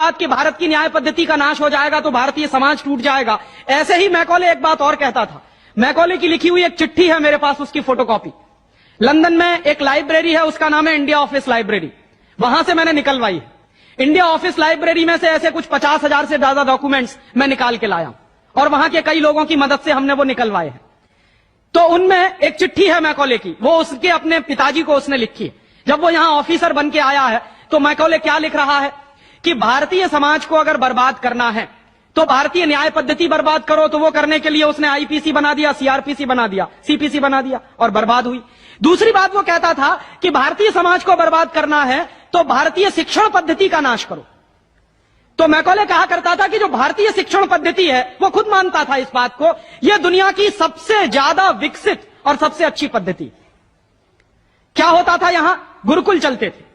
बात कि भारत की न्याय पद्धति का नाश हो जाएगा तो भारतीय समाज टूट जाएगा, ऐसे ही मैकॉले एक बात और कहता था। मैकॉले की लिखी हुई एक चिट्ठी है मेरे पास, उसकी फोटोकॉपी। लंदन में एक लाइब्रेरी है, उसका नाम है इंडिया ऑफिस लाइब्रेरी, वहां से मैंने निकलवाई है। इंडिया ऑफिस लाइब्रेरी में से ऐसे कुछ 50,000 से ज्यादा डॉक्यूमेंट्स मैं निकाल के लाया और वहां के कई लोगों की मदद से हमने वो निकलवाए हैं। तो उनमें एक चिट्ठी है मैकॉले की, वो उसके अपने पिताजी को उसने लिखी है। जब वो यहां ऑफिसर बन के आया है तो मैकॉले क्या लिख रहा है कि भारतीय समाज को अगर बर्बाद करना है तो भारतीय न्याय पद्धति बर्बाद करो। तो वो करने के लिए उसने आईपीसी बना दिया, सीआरपीसी बना दिया, सीपीसी बना दिया और बर्बाद हुई। दूसरी बात वो कहता था कि भारतीय समाज को बर्बाद करना है तो भारतीय शिक्षण पद्धति का नाश करो। तो मैकॉले कहा करता था कि जो भारतीय शिक्षण पद्धति है, वो खुद मानता था इस बात को, यह दुनिया की सबसे ज्यादा विकसित और सबसे अच्छी पद्धति। क्या होता था, यहां गुरुकुल चलते थे,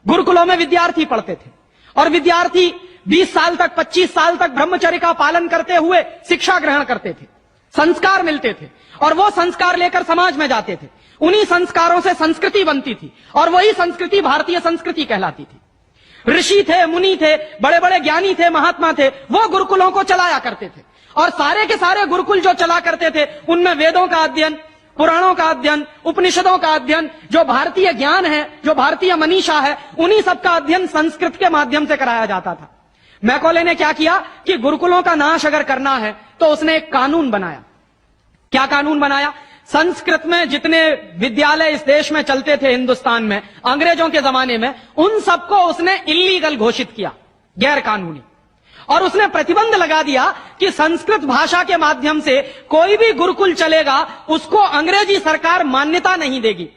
गुरुकुलों में विद्यार्थी पढ़ते थे और विद्यार्थी 20 साल तक 25 साल तक ब्रह्मचर्य का पालन करते हुए शिक्षा ग्रहण करते थे, संस्कार मिलते थे और वो संस्कार लेकर समाज में जाते थे। उन्हीं संस्कारों से संस्कृति बनती थी और वही संस्कृति भारतीय संस्कृति कहलाती थी। ऋषि थे, मुनि थे, बड़े बड़े ज्ञानी थे, महात्मा थे, वो गुरुकुलों को चलाया करते थे और सारे के सारे गुरुकुल जो चला करते थे उनमें वेदों का अध्ययन, पुराणों का अध्ययन, उपनिषदों का अध्ययन, जो भारतीय ज्ञान है, जो भारतीय मनीषा है, उन्हीं सबका अध्ययन संस्कृत के माध्यम से कराया जाता था। मैकॉले ने क्या किया कि गुरुकुलों का नाश अगर करना है तो उसने एक कानून बनाया। क्या कानून बनाया? संस्कृत में जितने विद्यालय इस देश में चलते थे हिंदुस्तान में अंग्रेजों के जमाने में, उन सबको उसने इल्लीगल घोषित किया, गैर कानूनी। और उसने प्रतिबंध लगा दिया कि संस्कृत भाषा के माध्यम से कोई भी गुरुकुल चलेगा उसको अंग्रेजी सरकार मान्यता नहीं देगी।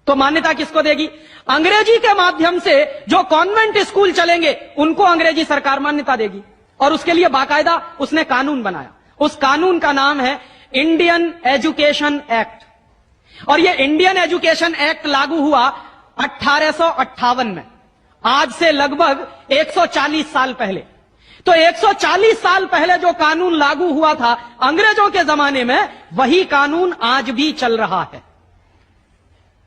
तो मान्यता किसको देगी? अंग्रेजी के माध्यम से जो कॉन्वेंट स्कूल चलेंगे उनको अंग्रेजी सरकार मान्यता देगी। और उसके लिए बाकायदा उसने कानून बनाया। उस कानून का नाम है इंडियन एजुकेशन एक्ट। और यह इंडियन एजुकेशन एक्ट लागू हुआ 1858 में, आज से लगभग 140 साल पहले। तो 140 साल पहले जो कानून लागू हुआ था अंग्रेजों के जमाने में, वही कानून आज भी चल रहा है।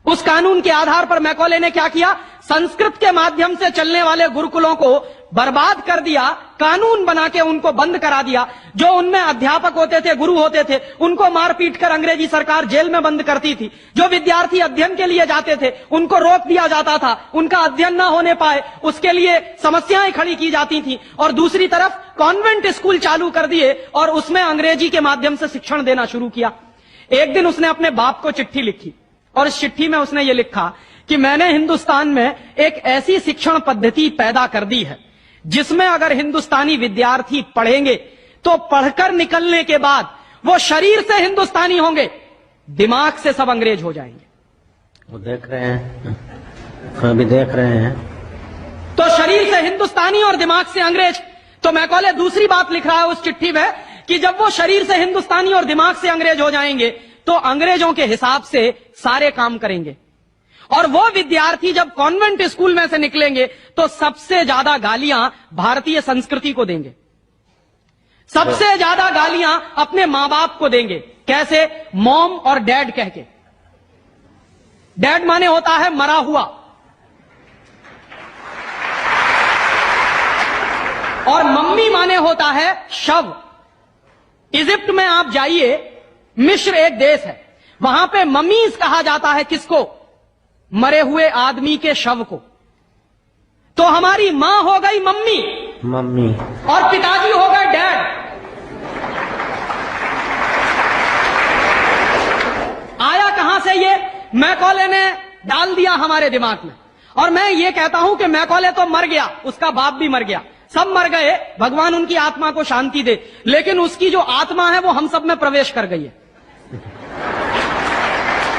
उस कानून के आधार पर मैकॉले ने क्या किया? संस्कृत के माध्यम से चलने वाले गुरुकुलों को बर्बाद कर दिया, कानून बना के उनको बंद करा दिया। जो उनमें अध्यापक होते थे, गुरु होते थे, उनको मार पीट कर अंग्रेजी सरकार जेल में बंद करती थी। जो विद्यार्थी अध्ययन के लिए जाते थे उनको रोक दिया जाता था, उनका अध्ययन ना होने पाए उसके लिए समस्याएं खड़ी की जाती थी। और दूसरी तरफ कॉन्वेंट स्कूल चालू कर दिए और उसमें अंग्रेजी के माध्यम से शिक्षण देना शुरू किया। एक दिन उसने अपने बाप को चिट्ठी लिखी और इस चिट्ठी में उसने ये लिखा कि मैंने हिंदुस्तान में एक ऐसी शिक्षण पद्धति पैदा कर दी है जिसमें अगर हिंदुस्तानी विद्यार्थी पढ़ेंगे तो पढ़कर निकलने के बाद वो शरीर से हिंदुस्तानी होंगे, दिमाग से सब अंग्रेज हो जाएंगे। वो देख रहे हैं, अभी देख रहे हैं। तो शरीर से हिंदुस्तानी और दिमाग से अंग्रेज। तो मैकॉले दूसरी बात लिख रहा है उस चिट्ठी में कि जब वो शरीर से हिंदुस्तानी और दिमाग से अंग्रेज हो जाएंगे तो अंग्रेजों के हिसाब से सारे काम करेंगे। और वो विद्यार्थी जब कॉन्वेंट स्कूल में से निकलेंगे तो सबसे ज्यादा गालियां भारतीय संस्कृति को देंगे, सबसे ज्यादा गालियां अपने मां बाप को देंगे। कैसे? मॉम और डैड कह के। डैड माने होता है मरा हुआ और मम्मी माने होता है शव। इजिप्ट में आप जाइए, मिस्र एक देश है, वहां पे ममीज कहा जाता है किसको? मरे हुए आदमी के शव को। तो हमारी मां हो गई मम्मी, मम्मी, और पिताजी हो गए डैड। आया कहां से ये? मैकॉले ने डाल दिया हमारे दिमाग में। और मैं ये कहता हूं कि मैकॉले तो मर गया, उसका बाप भी मर गया, सब मर गए, भगवान उनकी आत्मा को शांति दे, लेकिन उसकी जो आत्मा है वो हम सब में प्रवेश कर गई है।